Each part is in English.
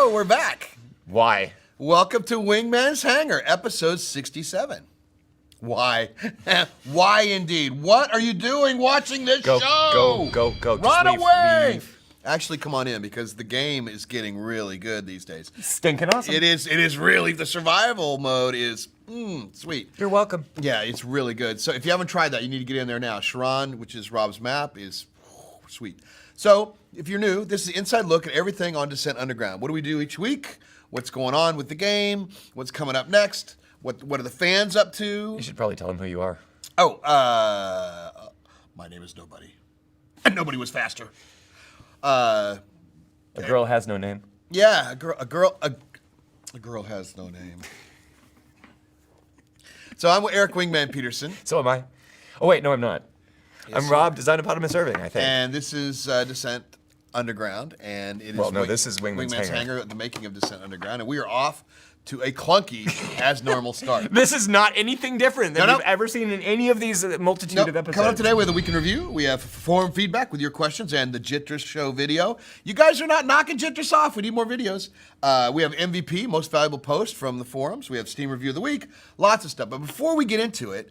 Hello, we're back. Why? Welcome to Wingman's Hangar, episode 67. Why? Why indeed? What are you doing watching this show? Go. Run Just away! leave. Actually, come on in because the game is getting really good these days. Stinking awesome. It is really, the survival mode is sweet. You're welcome. Yeah, it's really good. So if you haven't tried that, you need to get in there now. Sharon, which is Rob's map, is sweet. So if you're new, this is an inside look at everything on Descent Underground. What do we do each week? What's going on with the game? What's coming up next? What are the fans up to? You should probably tell them who you are. Oh, my name is Nobody. And nobody was faster. A girl has no name. Yeah, a girl has no name. So I'm Eric Wingman Peterson. So am I. Oh wait, no I'm not. Yes, I'm Rob, Designopotamus Irving, I think. And this is Descent Underground, and it is Well, no, this is Wingman's Hangar. the making of Descent Underground, and we are off to a clunky as normal start. This is not anything different than we've ever seen in any of these multitude of episodes. Coming up today with a week in review, we have forum feedback with your questions and the Jitters show video. You guys are not knocking Jitters off. We need more videos. We have MVP, most valuable post from the forums. We have Steam review of the week. Lots of stuff. But before we get into it,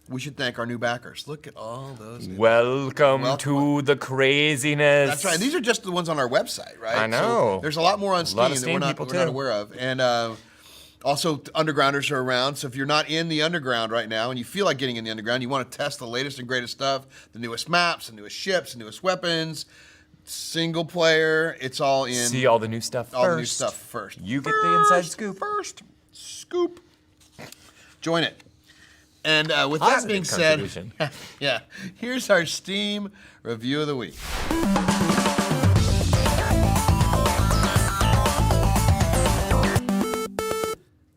we should thank our new backers. Look at all those. Welcome to the craziness. That's right. And these are just the ones on our website, right? I know. So there's a lot more on Steam that we're not too. aware of. And also, undergrounders are around. So if you're not in the underground right now and you feel like getting in the underground, you want to test the latest and greatest stuff, the newest maps, the newest ships, the newest weapons, single player, it's all in. See all the new stuff first. All the new stuff first. You get the inside scoop. First scoop. Join it. And with Positive that being said, contribution. yeah, here's our Steam review of the week.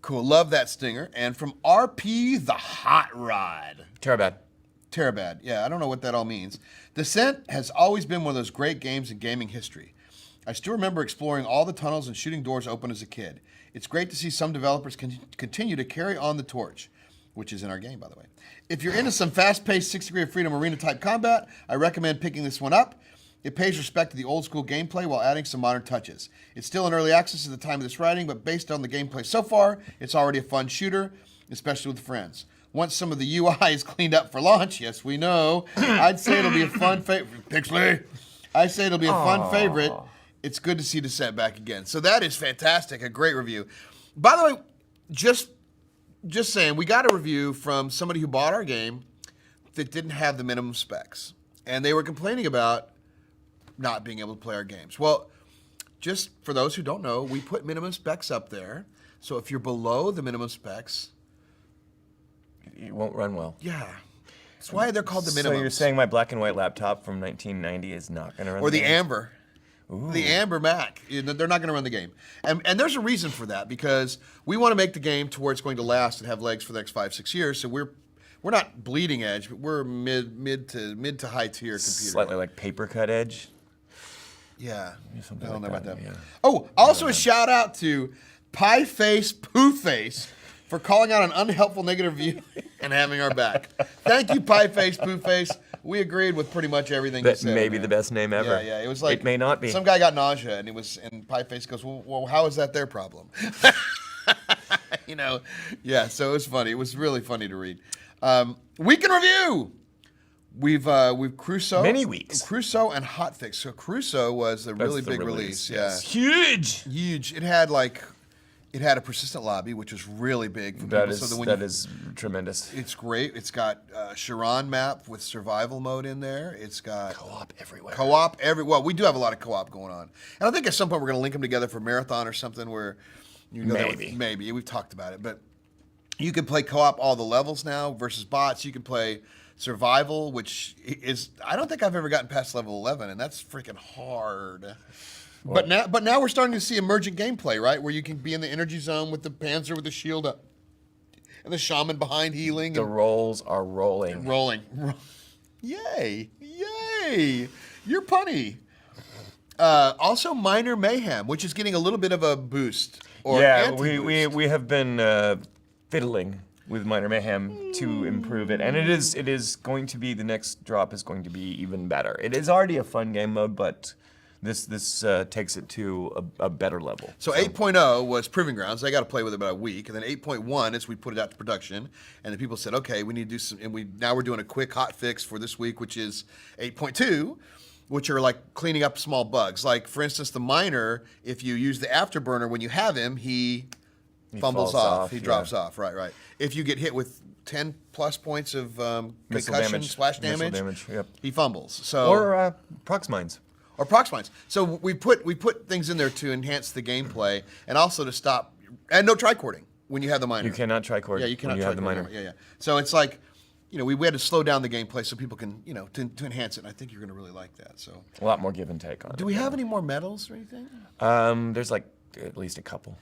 Cool, love that stinger. And from rpthehotrod. Terabad, yeah, I don't know what that all means. Descent has always been one of those great games in gaming history. I still remember exploring all the tunnels and shooting doors open as a kid. It's great to see some developers continue to carry on the torch, which is in our game, by the way. If you're into some fast-paced 6 Degree of Freedom arena-type combat, I recommend picking this one up. It pays respect to the old-school gameplay while adding some modern touches. It's still in early access at the time of this writing, but based on the gameplay so far, it's already a fun shooter, especially with friends. Once some of the UI is cleaned up for launch, yes, we know, I'd say it'll be a fun favorite. Pixley! I say it'll be a fun favorite. It's good to see Descent back again. So that is fantastic, a great review. By the way, just saying, we got a review from somebody who bought our game that didn't have the minimum specs. And they were complaining about not being able to play our games. Well, just for those who don't know, we put minimum specs up there. So if you're below the minimum specs, It won't run well. yeah. That's why they're called the minimum. So you're saying my black and white laptop from 1990 is not going to run Or the the game? Amber. Ooh. The Amber Mac. They're not going to run the game. And there's a reason for that, because we want to make the game to where it's going to last and have legs for the next 5-6 years. So we're not bleeding edge, but we're mid to high tier computer. Slightly like paper cut edge. Yeah. Something I don't know like about that. that, yeah. Oh, also a shout out to Pieface Pooface for calling out an unhelpful negative review and having our back. Thank you, Pieface Pooface. We agreed with pretty much everything you That said. may be man. the best name ever. Yeah. It was like, it may not be. Some guy got nausea, and Pieface goes, well, how is that their problem? Yeah. So it was funny. It was really funny to read. Week in review. We've Crusoe. Many weeks. Crusoe and Hotfix. So Crusoe was a really big release. Yeah. Huge. It had a persistent lobby, which was really big for people. That is tremendous. It's great. It's got a Sharon map with survival mode in there. It's got Co-op everywhere. Well, we do have a lot of co-op going on. And I think at some point we're going to link them together for marathon or something where maybe we've talked about it, but you can play co-op all the levels now versus bots. You can play survival, which is, I don't think I've ever gotten past level 11, and that's freaking hard. But now we're starting to see emergent gameplay, right? Where you can be in the energy zone with the Panzer with the shield up, and the shaman behind healing. The rolls are rolling. Yay! You're punny. Also, Minor Mayhem, which is getting a little bit of a boost. We have been fiddling with Minor Mayhem to improve it, and it is going to be, the next drop is going to be even better. It is already a fun game mode, but This takes it to a better level. So 8.0 was Proving Grounds. They got to play with it about a week, and then 8.1 is we put it out to production, and then people said, okay, we need to do some, and now we're doing a quick hot fix for this week, which is 8.2, which are like cleaning up small bugs. Like for instance, the miner, if you use the afterburner when you have him, he fumbles off. He drops off. Right. If you get hit with 10 plus points of concussion, splash damage, yep. he fumbles. So or prox mines. Or prox mines. So we put things in there to enhance the gameplay and also to stop, and no tricording when you have the miner. You cannot tricord. Yeah, you cannot when you have the miner. Yeah. So it's like, we had to slow down the gameplay so people can, to enhance it. And I think you're going to really like that. So a lot more give and take on it. Do we have any more medals or anything? There's like at least a couple.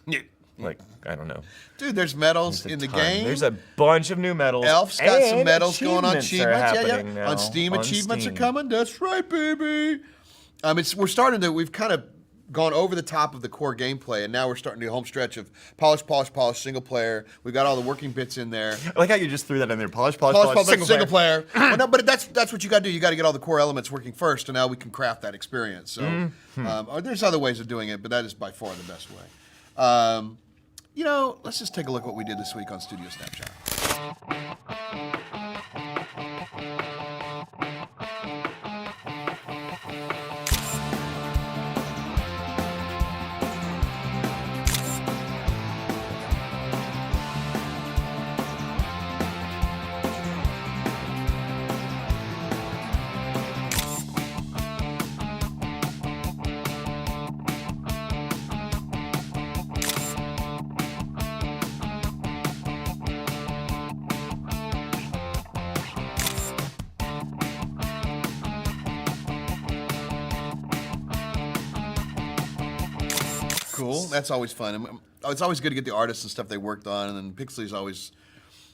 Yeah. Like, I don't know. Dude, there's medals in the game. There's a bunch of new medals. Elf's got some medals going on. Achievements. On Steam, achievements are coming. That's right, baby. We've kind of gone over the top of the core gameplay, and now we're starting to do a home stretch of polish, single player. We've got all the working bits in there. I like how you just threw that in there. Polish, single player. Well, no, but that's what you got to do. You got to get all the core elements working first, and now we can craft that experience. So there's other ways of doing it, but that is by far the best way. Let's just take a look at what we did this week on Studio Snapshot. Cool. That's always fun. It's always good to get the artists and stuff they worked on, and then Pixley's always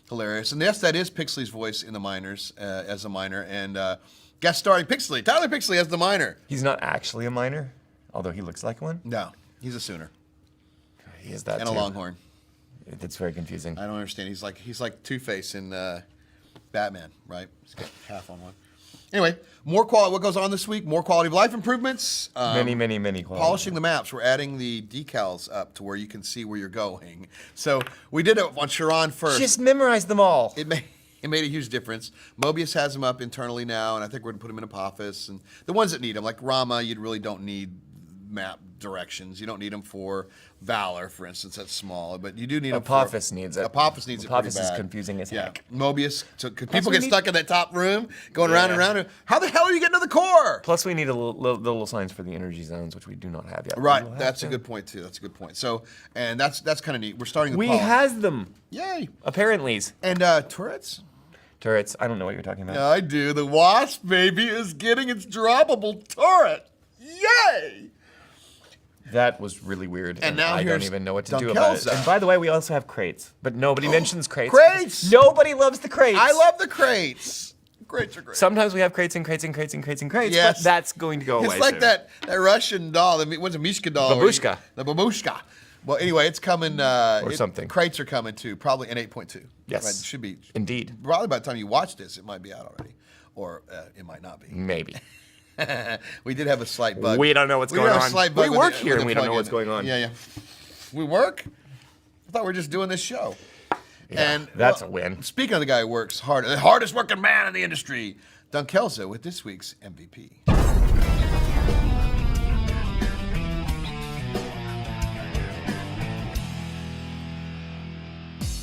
hilarious. And yes, that is Pixley's voice in The Miners as a miner, and guest starring Pixley, Tyler Pixley as the miner. He's not actually a miner, although he looks like one. No, he's a Sooner. He is that and too. a Longhorn. It's very confusing. I don't understand. He's like Two-Face in Batman, right? He's got half on one. Anyway, more quality. What goes on this week? More quality of life improvements. Many quality. Polishing the maps. We're adding the decals up to where you can see where you're going. So we did it on Sharon first. Just memorize them all. It made a huge difference. Mobius has them up internally now, and I think we're going to put them in Apophis. And the ones that need them, like Rama, you really don't need map directions. You don't need them for Valor, for instance. That's small, but you do need them for... Apophis needs it. Apophis needs it pretty bad. Apophis is confusing as heck. Mobius, because people get stuck in that top room, going around and around. How the hell are you getting to the core? Plus, we need the little signs for the energy zones, which we do not have yet. Right, that's a good point, too. That's a good point. So, and that's kind of neat. We're starting the We polish. has them. Yay. Apparently. And turrets? Turrets, I don't know what you're talking about. Yeah, I do. The Wasp, baby, is getting its droppable turret. Yay! That was really weird, and now I don't here's even know what to do about it. Dunkelza. And by the way, we also have crates, but nobody mentions crates. Crates! Nobody loves the crates. I love the crates. Crates are great. Sometimes we have crates and crates and crates and crates and crates, Yes. but that's going to go away It's like soon. that Russian doll. What's a Mishka doll? Babushka. The babushka. Well, anyway, it's coming. Or something. Crates are coming too, probably in 8.2. Yes. Right, it should be. Indeed. Probably by the time you watch this, it might be out already. Or it might not be. Maybe. We did have a slight bug. We don't know what's going have a on. slight bug We with work the- here with and the we don't know plug-in. what's going on. Yeah. We work? I thought we were just doing this show. Yeah, And that's a win. Speaking of the guy who works hard, the hardest working man in the industry, Dunkelza with this week's MVP.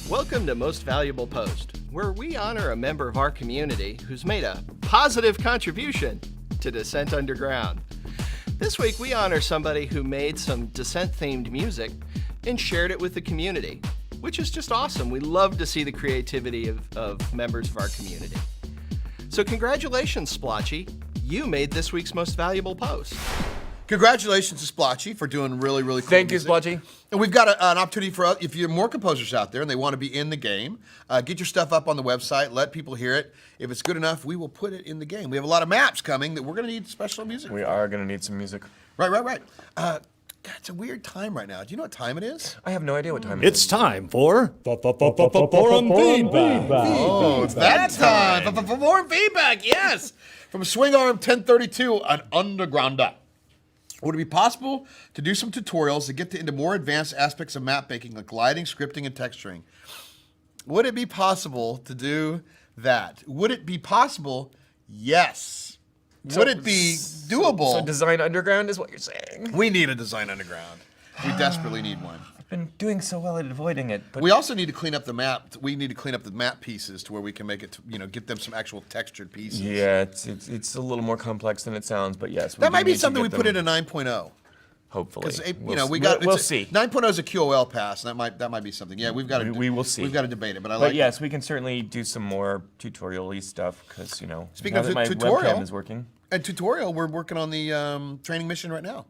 Welcome to Most Valuable Post, where we honor a member of our community who's made a positive contribution to Descent Underground. This week we honor somebody who made some Descent-themed music and shared it with the community, which is just awesome. We love to see the creativity of members of our community. So congratulations, Splotchie. You made this week's Most Valuable Post. Congratulations to Splotchie for doing really, really cool Thank you, music. Splotchie. And we've got an opportunity for, if you're more composers out there and they want to be in the game, get your stuff up on the website, let people hear it. If it's good enough, we will put it in the game. We have a lot of maps coming that we're going to need special music We for. are going to need some music. Right. God, it's a weird time right now. Do you know what time it is? I have no idea what time it is. It's time for forum feedback. Oh, it's that time. For more feedback, yes. From Swing Arm 1032, an Undergrounder. Would it be possible to do some tutorials to get into more advanced aspects of map making, like lighting, scripting, and texturing? Would it be possible to do that? Would it be possible? Yes. Would it be doable? So Design Underground is what you're saying? We need a Design Underground. We desperately need one. I've been doing so well at avoiding it, but We also need to clean up the map. We need to clean up the map pieces to where we can make it, get them some actual textured pieces. yeah, it's a little more complex than it sounds. But yes, That might be need to something we get put them, into 9.0. Hopefully, We'll see. 9.0 is a QOL pass, and that might be something. Yeah, we've got to. We will see. We've got to debate it, but I But like. yes, we can certainly do some more tutorial-y stuff because Speaking now of that my tutorial, webcam is working. And tutorial, we're working on the training mission right now.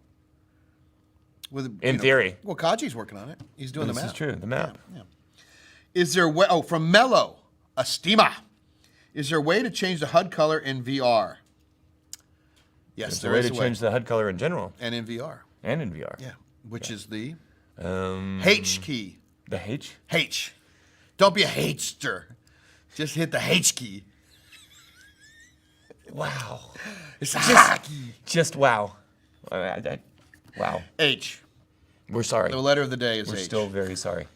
In theory. Well, Kaji's working on it. He's doing This the map. is true. The map. Yeah. Is there a way? Oh, from Mello, Estima. Is there a way to change the HUD color in VR? Yes, There's a there way is to a way. change the HUD color in general And in VR. and in VR. Yeah. Which is the Um, H key. The H. H. Don't be a H-ster. Just hit the H key. Wow. It's a hockey. Just wow. Wow. H. We're sorry. The letter of the day is We're H. still very sorry.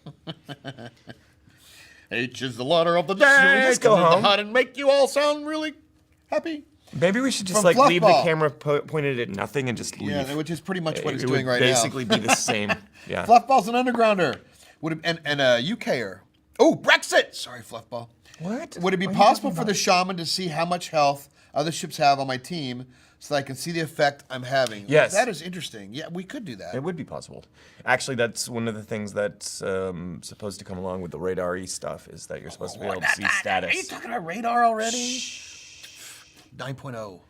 H is the letter of the day. Should we just go Comes in the home? HUD and make you all sound really happy. Maybe we should just From leave the Fluffball. camera pointed at nothing and just leave. Yeah, which is pretty much what it's It doing would right basically be the same. Yeah. now. Fluffball's an undergrounder. Would it, and a UKer. Oh, Brexit! Sorry, Fluffball. What? Would it be What are you possible talking for the shaman to see how much health other ships have on my team so that I can see the effect I'm having? Yes. That is interesting. Yeah, we could do that. It would be possible. Actually, that's one of the things that's supposed to come along with the radar-y stuff is that you're supposed to be able to see status. Are you talking about radar already? 9.0.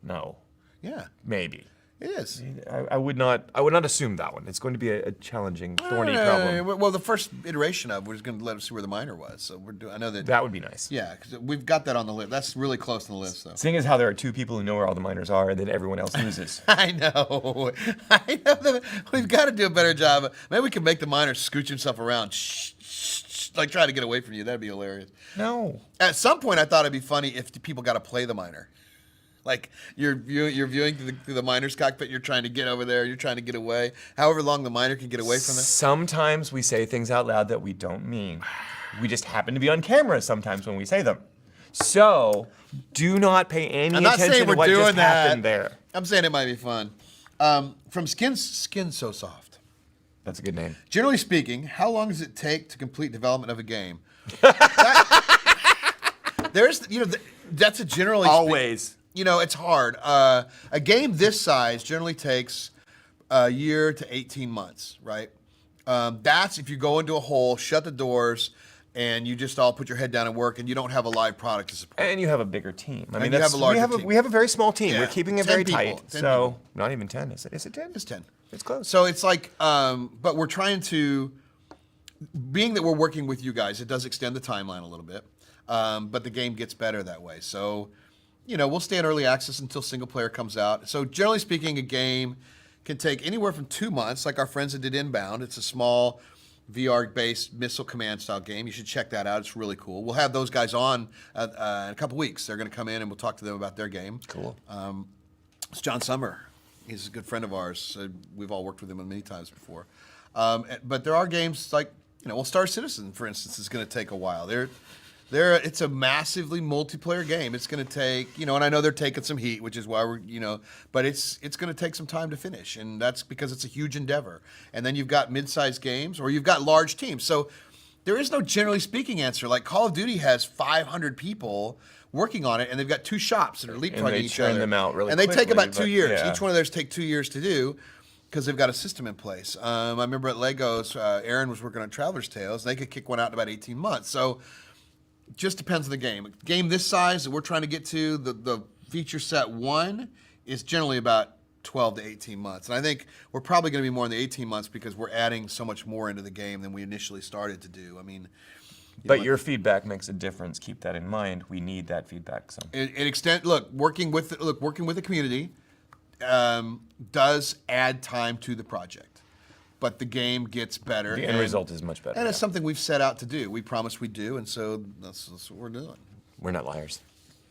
No, Yeah, maybe. it is. I would not assume that one. It's going to be a challenging, thorny problem. Well, the first iteration of was going to let us see where the miner was. So we're doing. I know that. That would be nice. Yeah, because we've got that on the list. That's really close on the list, though. Seeing as how there are two people who know where all the miners are, and then everyone else loses. I know. I know that we've got to do a better job. Maybe we can make the miner scooch himself around, like try to get away from you. That'd be hilarious. No. At some point, I thought it'd be funny if the people got to play the miner. Like you're viewing through the miner's cockpit. You're trying to get over there. You're trying to get away. However long the miner can get away from this. Sometimes we say things out loud that we don't mean. We just happen to be on camera sometimes when we say them. So do not pay any I'm not attention saying to we're what doing just that. happened there. I'm saying it might be fun. From Skin So Soft. That's a good name. Generally speaking, how long does it take to complete development of a game? That's a generally Always. it's hard. A game this size generally takes a year to 18 months, right? That's if you go into a hole, shut the doors, and you just all put your head down and work, and you don't have a live product to support. And you have a bigger team. I mean, you have a larger team. we have a very small team. Yeah, We're keeping it 10 very people, tight. 10 So people. not even 10. Is it 10? It's 10. It's close. So it's like, but we're trying to, being that we're working with you guys, it does extend the timeline a little bit, but the game gets better that way. So, we'll stay in early access until single player comes out. So generally speaking, a game can take anywhere from 2 months, like our friends that did Inbound. It's a small VR-based missile command style game. You should check that out. It's really cool. We'll have those guys on in a couple weeks. They're going to come in and we'll talk to them about their game. Cool. It's John Summer. He's a good friend of ours. We've all worked with him many times before. But there are games like, Star Citizen, for instance, is going to take a while. It's a massively multiplayer game. It's going to take, and I know they're taking some heat, which is why but it's going to take some time to finish, and that's because it's a huge endeavor. And then you've got mid-sized games, or you've got large teams. So there is no generally speaking answer. Like Call of Duty has 500 people working on it, and they've got 2 shops that are leapfrogging each churn other. them out really and they take quickly, about 2 but years. yeah. Each one of theirs take 2 years to do, because they've got a system in place. I remember at Legos, Aaron was working on Traveler's Tales. They could kick one out in about 18 months. So just depends on the game. A game this size that we're trying to get to, the feature set 1 is generally about 12 to 18 months. And I think we're probably going to be more in the 18 months because we're adding so much more into the game than we initially started to do. I mean, But your feedback makes a difference. Keep that in mind. We need that feedback. So working with the community does add time to the project, but the game gets better. the end result is much better. And it's yeah. something we've set out to do. We promised we'd do, and so that's what we're doing. We're not liars.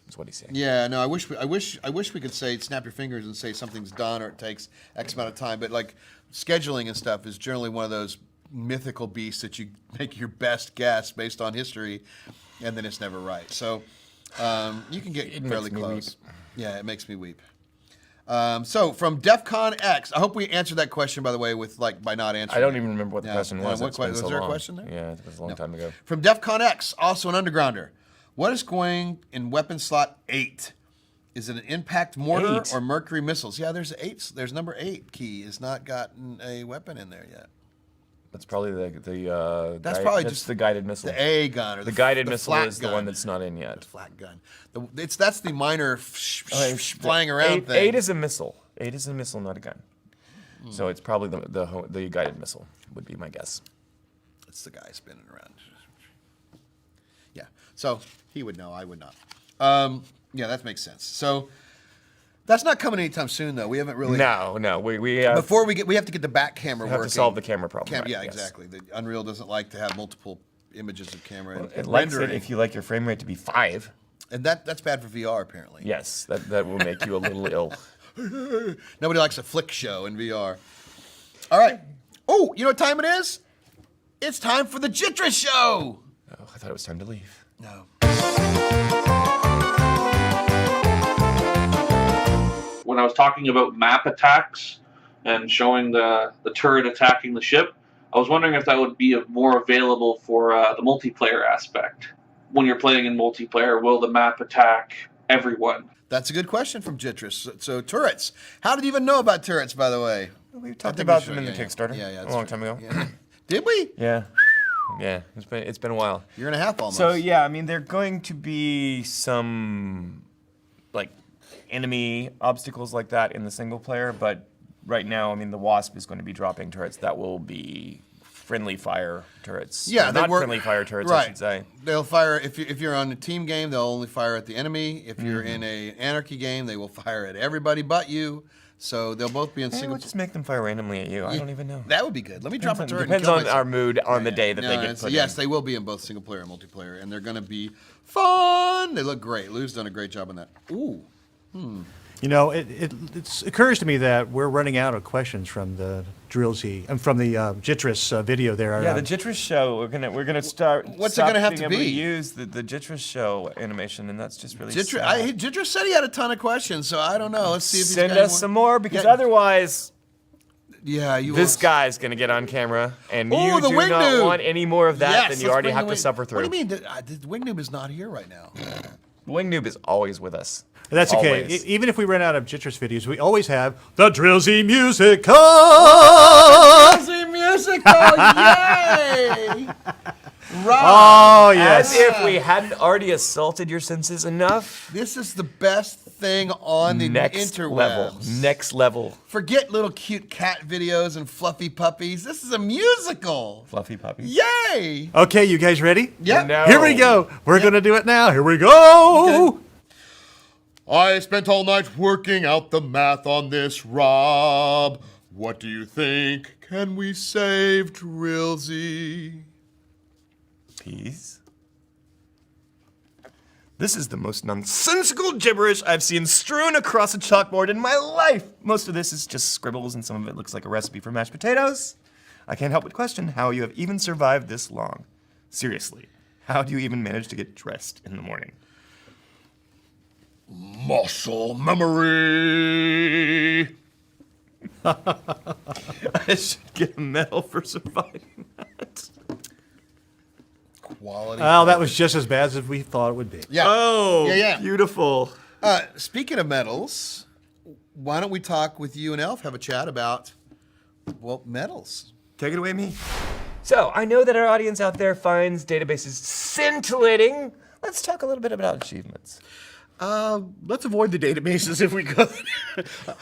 Is what he's saying. Yeah, no, I wish we could say snap your fingers and say something's done or it takes X amount of time. But like scheduling and stuff is generally one of those mythical beasts that you make your best guess based on history, and then it's never right. So you can get fairly close. Yeah, it makes me weep. So from DEFCON X, I hope we answered that question, by the way, with by not answering. I don't even remember what the question was. Was there a question there? Yeah, it was a long time ago. From DEFCON X, also an undergrounder. What is going in weapon slot 8? Is it an impact mortar or mercury missiles? Yeah, there's 8. There's number 8 key has not gotten a weapon in there yet. That's probably the That's probably just the guided missile. The A gun or the guided missile flat is gun. the one that's not in yet. The flat gun. That's the minor flying around thing. 8 is a missile. 8 is a missile, not a gun. So it's probably the guided missile would be my guess. It's the guy spinning around. Yeah. So he would know. I would not. Yeah, that makes sense. So that's not coming anytime soon, though. We haven't really. No. We before we have to get the back camera working. have to solve the camera problem. Right? Yeah, Yes. exactly. The Unreal doesn't like to have multiple images of camera and It likes rendering. it if you like your frame rate to be 5. And that's bad for VR apparently. Yes, that will make you a little ill. Nobody likes a flick show in VR. All right. Oh, you know what time it is? It's time for the Jitra show. Oh, I thought it was time to leave. No. When I was talking about map attacks and showing the turret attacking the ship, I was wondering if that would be more available for the multiplayer aspect. When you're playing in multiplayer, will the map attack everyone? That's a good question from Jitris. So turrets. How did you even know about turrets, by the way? We I talked think about we them in the should, Kickstarter yeah, a long time ago. Yeah. Did we? Yeah. It's been a while. Year and a half almost. So yeah, I mean, they're going to be some enemy obstacles like that in the single player, but right now, I mean, the Wasp is going to be dropping turrets that will be friendly fire turrets. Yeah, not friendly fire turrets, right. I should say. They'll fire if you're on a team game. They'll only fire at the enemy. If you're in a anarchy game, they will fire at everybody but you. So they'll both be in Maybe single. we'll just make them fire randomly at you. I don't even know. That would be good. Let me drop a turret. Depends and on kill our myself. mood on the day that they No, get put yes, in. they will be in both single player and multiplayer, and they're going to be fun. They look great. Lou's done a great job on that. Ooh. You know, it occurs to me that we're running out of questions from the from the Jitris video there. Yeah, the Jitris show. We're gonna start. What's it gonna have being to able be? use the Jitris show animation, and that's just really Jitris, sad. Jitris said he had a ton of questions, so I don't know. Let's see if he's Send got us some more, because Yeah. otherwise, Yeah, you. this will. guy's gonna get on camera, and Ooh, you the do Wing not Noob. want any more of that Yes, than you let's already bring have the to suffer through. What do you mean? The Wing Noob is not here right now. The Wing Noob is always with us. That's okay. Always. Even if we run out of Jitris videos, we always have the Drillsy Musical. Aussie musical, yay! Right. Oh, As yes. if we hadn't already assaulted your senses enough. This is the best thing on the Next interwebs. level. Next level. Forget little cute cat videos and fluffy puppies. This is a musical. Fluffy puppy. Yay! Okay, you guys ready? Yep. No. Here we go. We're going to do it now. Here we go. Okay. I spent all night working out the math on this, Rob. What do you think? Can we save Drillsy? Peas. This is the most nonsensical gibberish I've seen strewn across a chalkboard in my life. Most of this is just scribbles, and some of it looks like a recipe for mashed potatoes. I can't help but question how you have even survived this long. Seriously, how do you even manage to get dressed in the morning? Muscle memory. I should get a medal for surviving that. Quality. Well, that was just as bad as we thought it would be. Yeah. Oh, Yeah. beautiful. Speaking of medals, why don't we talk with you and Elf, have a chat about, well, medals. Take it away, me. So, I know that our audience out there finds databases scintillating. Let's talk a little bit about achievements. Let's avoid the databases if we could.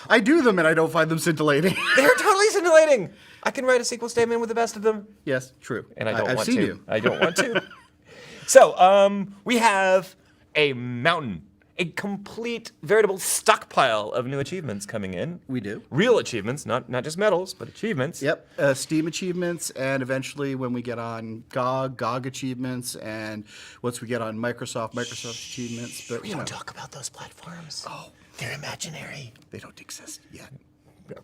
I do them and I don't find them scintillating. They're totally scintillating. I can write a SQL statement with the best of them. Yes, true. And I don't I've want seen to. you. I don't want to. So, we have a mountain, a complete, veritable stockpile of new achievements coming in. We do. Real achievements, not just medals, but achievements. Yep, Steam achievements, and eventually when we get on GOG achievements, and once we get on Microsoft achievements. But We don't talk about those platforms. Oh, they're imaginary. they don't exist yet.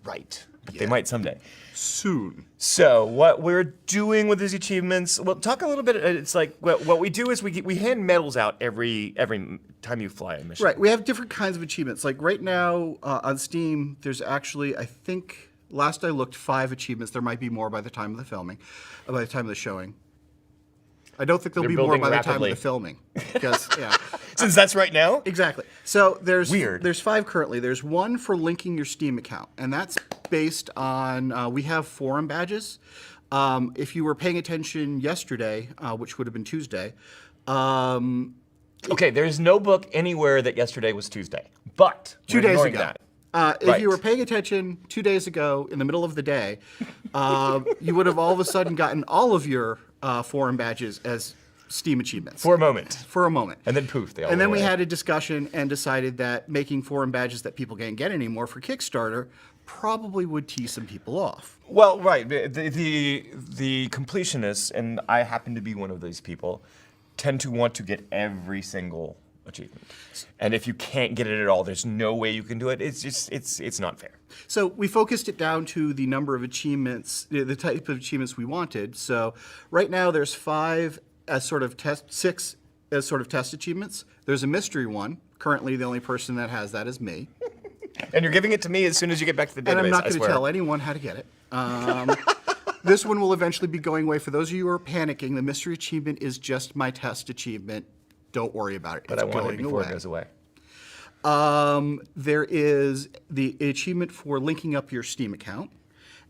Right, but they might someday. Soon. So what we're doing with these achievements, well, talk a little bit. It's like what we do is we hand medals out every time you fly a mission. Right, we have different kinds of achievements. Like right now on Steam, there's actually, I think, last I looked, 5 achievements. There might be more by the time of the filming, by the time of the showing. I don't think there'll They're be more building by the rapidly. time of the filming. Because, yeah. Since that's right now. Exactly. So there's Weird. There's 5 currently. There's one for linking your Steam account, and that's based on we have forum badges. If you were paying attention yesterday, which would have been Tuesday, Okay, there's no book anywhere that yesterday was Tuesday, but 2 we're days ignoring ago. that. If you were paying attention 2 days ago in the middle of the day, you would have all of a sudden gotten all of your forum badges as Steam achievements. For a moment. For a moment. And then poof, they all And then went we away. had a discussion and decided that making forum badges that people can't get anymore for Kickstarter probably would tee some people off. Well, right. The completionists, and I happen to be one of these people, tend to want to get every single achievement. And if you can't get it at all, there's no way you can do it. It's just it's not fair. So we focused it down to the number of achievements, the type of achievements we wanted. So right now there's 5 as sort of test, 6 as sort of test achievements. There's a mystery one. Currently, the only person that has that is me. And you're giving it to me as soon as you get back to the database. And I'm not I going to swear. tell anyone how to get it. This one will eventually be going away. For those of you who are panicking, the mystery achievement is just my test achievement. Don't worry about it. But It's I want it going before away. it goes away. There is the achievement for linking up your Steam account,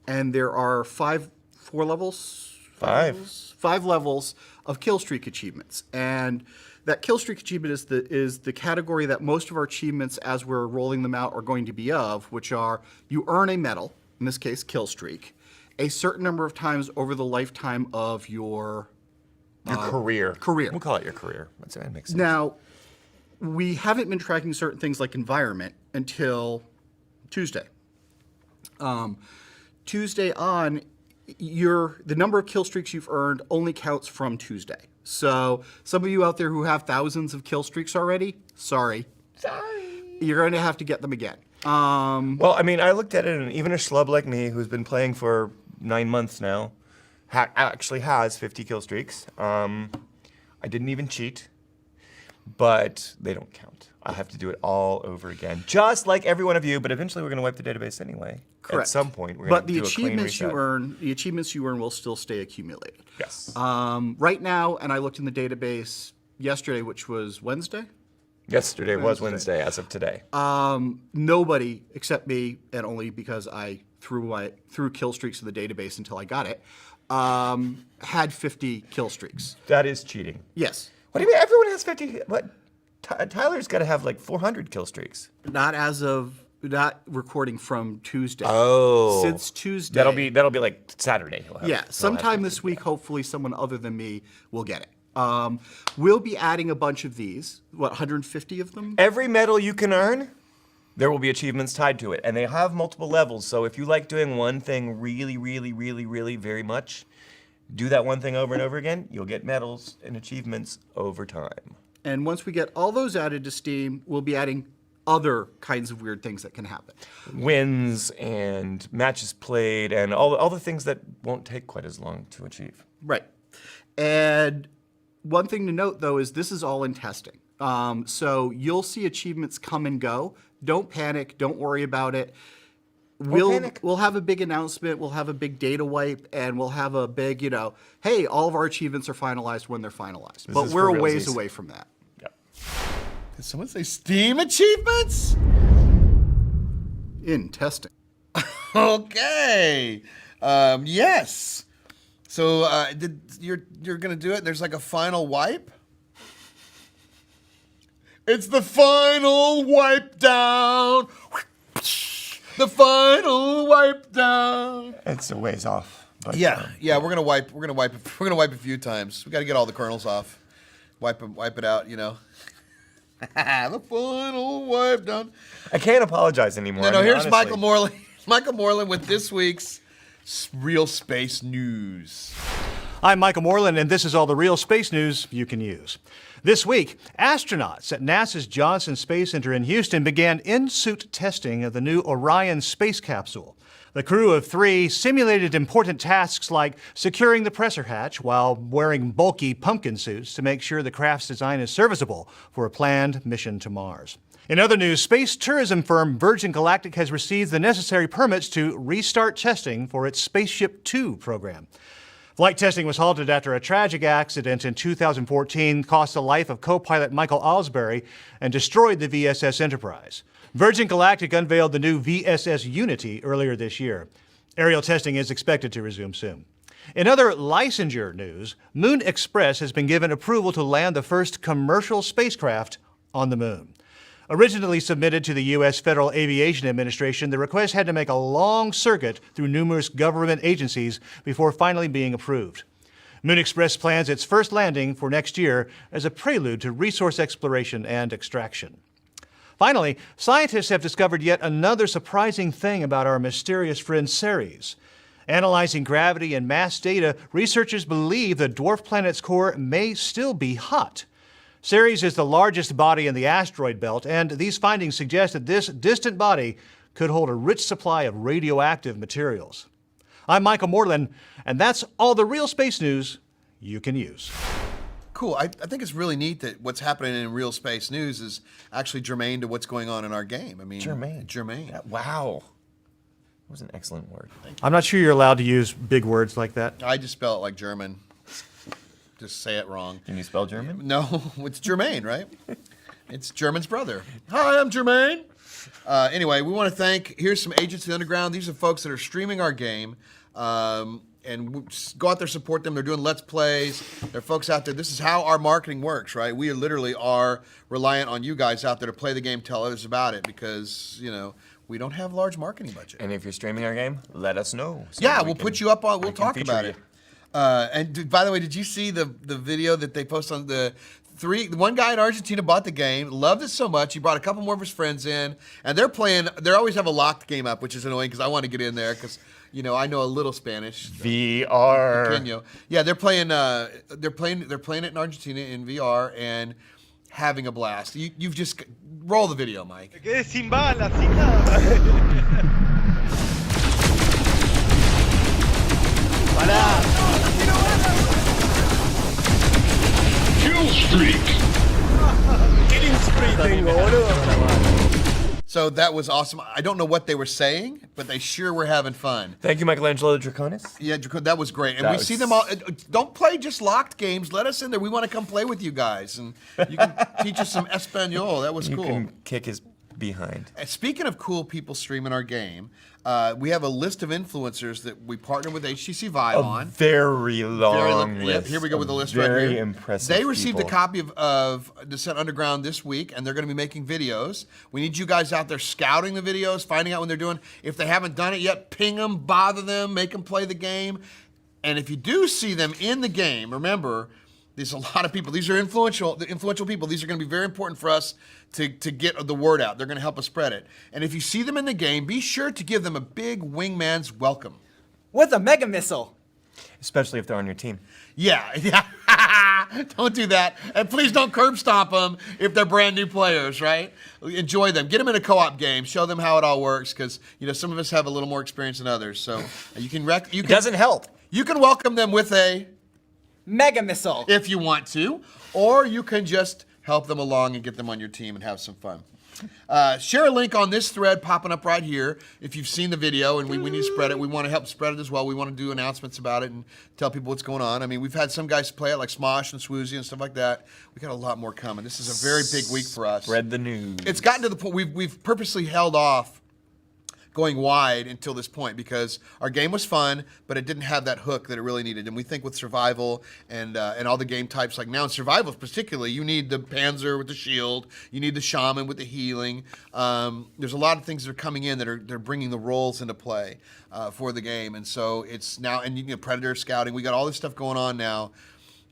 and there are 4 levels. 5 levels of kill streak achievements, and that kill streak achievement is the category that most of our achievements, as we're rolling them out, are going to be of, which are you earn a medal, in this case kill streak, a certain number of times over the lifetime of your Career. career. We'll call it your career. That makes sense. Now, we haven't been tracking certain things like environment until Tuesday. Tuesday on, the number of kill streaks you've earned only counts from Tuesday. So some of you out there who have thousands of kill streaks already, sorry. You're going to have to get them again. Well, I mean, I looked at it, and even a schlub like me, who's been playing for 9 months now, actually has 50 kill streaks. I didn't even cheat, but they don't count. I have to do it all over again, just like every one of you. But eventually, we're going to wipe the database anyway. Correct. At some point, we're going But to the do a clean achievements you reset. earn, the achievements you earn will still stay accumulated. Yes. Right now, and I looked in the database yesterday, which was Wednesday. Yesterday was Wednesday, as of today. Nobody except me, and only because I threw kill streaks in the database until I got it, had 50 kill streaks. That is cheating. Yes. What do you mean? Everyone has 50. What? Tyler's got to have like 400 kill streaks. Not recording from Tuesday. Oh. Since Tuesday. That'll be like Saturday. He'll have, Yeah, he'll have sometime 50. this week, hopefully someone other than me will get it. We'll be adding a bunch of these. 150 of them? Every medal you can earn, there will be achievements tied to it. And they have multiple levels. So if you like doing one thing really, really, really, really very much, do that one thing over and over again, you'll get medals and achievements over time. And once we get all those added to Steam, we'll be adding other kinds of weird things that can happen. Wins and matches played and all the things that won't take quite as long to achieve. Right. And one thing to note, though, is this is all in testing. So you'll see achievements come and go. Don't panic. Don't worry about it. panic. We'll have a big announcement. We'll have a big data wipe, and we'll have a big, hey, all of our achievements are finalized when they're finalized. But is we're for a ways realsies. away from that. Yep. Did someone say Steam achievements? In testing. Okay. Yes. So you're gonna do it? There's like a final wipe? It's the final wipe down. The final wipe down. It's a ways off. But, Yeah, we're gonna wipe a few times. We gotta get all the kernels off. Wipe it out, The final wipe down. I can't apologize anymore. No, I mean, here's honestly. Michael Morlan. Michael Morlan with this week's Real Space News. I'm Michael Morlan, and this is all the real space news you can use. This week, astronauts at NASA's Johnson Space Center in Houston began in-suit testing of the new Orion space capsule. The crew of 3 simulated important tasks like securing the pressure hatch while wearing bulky pumpkin suits to make sure the craft's design is serviceable for a planned mission to Mars. In other news, space tourism firm Virgin Galactic has received the necessary permits to restart testing for its Spaceship Two program. Flight testing was halted after a tragic accident in 2014 cost the life of co-pilot Michael Alsbury and destroyed the VSS Enterprise. Virgin Galactic unveiled the new VSS Unity earlier this year. Aerial testing is expected to resume soon. In other licensure news, Moon Express has been given approval to land the first commercial spacecraft on the moon. Originally submitted to the U.S. Federal Aviation Administration, the request had to make a long circuit through numerous government agencies before finally being approved. Moon Express plans its first landing for next year as a prelude to resource exploration and extraction. Finally, scientists have discovered yet another surprising thing about our mysterious friend Ceres. Analyzing gravity and mass data, researchers believe the dwarf planet's core may still be hot. Ceres is the largest body in the asteroid belt, and these findings suggest that this distant body could hold a rich supply of radioactive materials. I'm Michael Morlan, and that's all the real space news you can use. Cool. I think it's really neat that what's happening in Real Space News is actually germane to what's going on in our game. I mean, Germane. Germane. Wow. That was an excellent word. I'm not sure you're allowed to use big words like that. I just spell it like German. Just say it wrong. Can you spell German? No, it's Germain, right? It's German's brother. Hi, I'm Germain. Anyway, we want to thank, here's some Agents of the Underground. These are folks that are streaming our game. And just go out there, support them. They're doing Let's Plays. They're folks out there. This is how our marketing works, right? We literally are reliant on you guys out there to play the game, tell others about it, because, you know, we don't have large marketing budget. And if you're streaming our game, let us know. So Yeah, we we'll can- put you up on, we'll we can talk feature about you. it. By the way, did you see the video that they posted on the one guy in Argentina bought the game, loved it so much, he brought a couple more of his friends in, and they're playing, they always have a locked game up, which is annoying because I want to get in there because, you know, I know a little Spanish. VR. Pequeño. Yeah, they're playing it in Argentina in VR and having a blast. You've just, roll the video, Mike. Quedé sin balas, sin nada. Kill streak. So that was awesome. I don't know what they were saying, but they sure were having fun. Thank you, Michelangelo Draconis. Yeah, that was great. And That we was- see them all. Don't play just locked games. Let us in there. We want to come play with you guys. And you can teach us some Espanol. That was You cool. can kick his behind. And speaking of cool people streaming our game, we have a list of influencers that we partner with HTC Vive on. Very long Yep, list. here we go with the of list right here. Very impressive. They received a people. copy of Descent Underground this week, and they're going to be making videos. We need you guys out there scouting the videos, finding out when they're doing. If they haven't done it yet, ping them, bother them, make them play the game. And if you do see them in the game, remember, there's a lot of people. These are influential people. These are going to be very important for us to get the word out. They're going to help us spread it. And if you see them in the game, be sure to give them a big Wingman's welcome. With a mega missile. Especially if they're on your team. Yeah. Don't do that. And please don't curb stomp them if they're brand new players, right? Enjoy them. Get them in a co-op game. Show them how it all works because, you know, some of us have a little more experience than others. So you can It doesn't help. You can welcome them with a mega missile if you want to, or you can just help them along and get them on your team and have some fun. Share a link on this thread popping up right here if you've seen the video, and we need to spread it. We want to help spread it as well. We want to do announcements about it and tell people what's going on. I mean, we've had some guys play it like Smosh and Swoozy and stuff like that. We got a lot more coming. This is a very big week for us. Spread the news. It's gotten to the point we've purposely held off going wide until this point because our game was fun, but it didn't have that hook that it really needed. And we think with survival and all the game types, like now in survival particularly, you need the Panzer with the shield, you need the Shaman with the healing. There's a lot of things that are coming in that they're bringing the roles into play for the game. And so it's now, and you can get Predator scouting. We got all this stuff going on now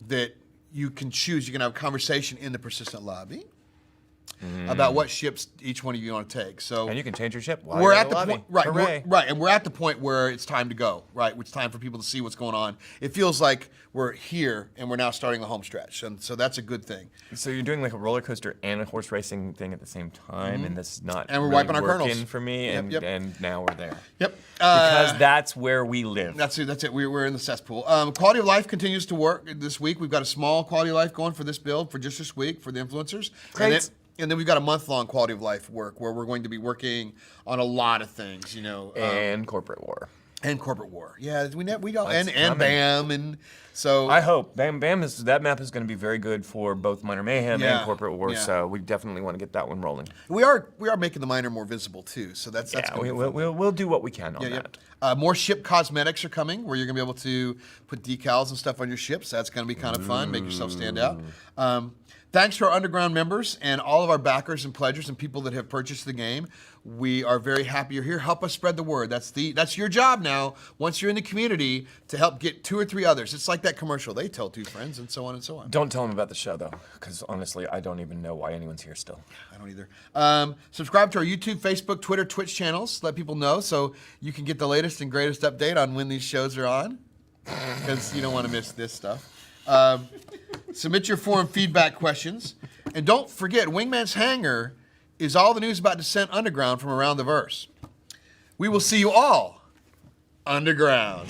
that you can choose. You can have a conversation in the persistent lobby. about what ships each one of you want to take. So And you can change your ship while we're you're at in the lobby. point, right? Hooray. And we're at the point where it's time to go, right? It's time for people to see what's going on. It feels like we're here and we're now starting the home stretch, and so that's a good thing. So you're doing like a roller coaster and a horse racing thing at the same time, and this is not And we're really wiping our working kernels. for me, Yep, and now we're there. Yep. Because that's where we live. That's it. That's it. We're in the cesspool. Quality of life continues to work this week. We've got a small quality of life going for this build for just this week for the influencers. Great. And then we've got a month-long quality of life work where we're going to be working on a lot of things, you know. And corporate war. And corporate war. Yeah, we don't. That's And coming. BAM. And so. I hope Bam that map is going to be very good for both Minor Mayhem Yeah, and corporate war. yeah. So we definitely want to get that one rolling. We are making the minor more visible too. So that's Yeah, gonna be fun. we'll do what we can on Yeah, that. yeah. More ship cosmetics are coming, where you're gonna be able to put decals and stuff on your ships. That's gonna be kind of fun. Make yourself stand out. Thanks to our underground members and all of our backers and pledgers and people that have purchased the game. We are very happy you're here. Help us spread the word. That's your job now. Once you're in the community, to help get 2 or 3 others. It's like that commercial. They tell 2 friends, and so on and so on. Don't tell them about the show though, because honestly, I don't even know why anyone's here still. I don't either. Subscribe to our YouTube, Facebook, Twitter, Twitch channels. Let people know so you can get the latest and greatest update on when these shows are on, because you don't want to miss this stuff. Submit your forum feedback questions. And don't forget, Wingman's Hangar is all the news about Descent Underground from around the verse. We will see you all underground.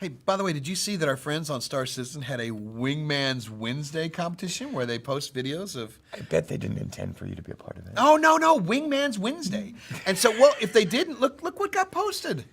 Hey, by the way, did you see that our friends on Star Citizen had a Wingman's Wednesday competition where they post videos of... I bet they didn't intend for you to be a part of it. Oh, no, Wingman's Wednesday. And so, well, if they didn't, look what got posted.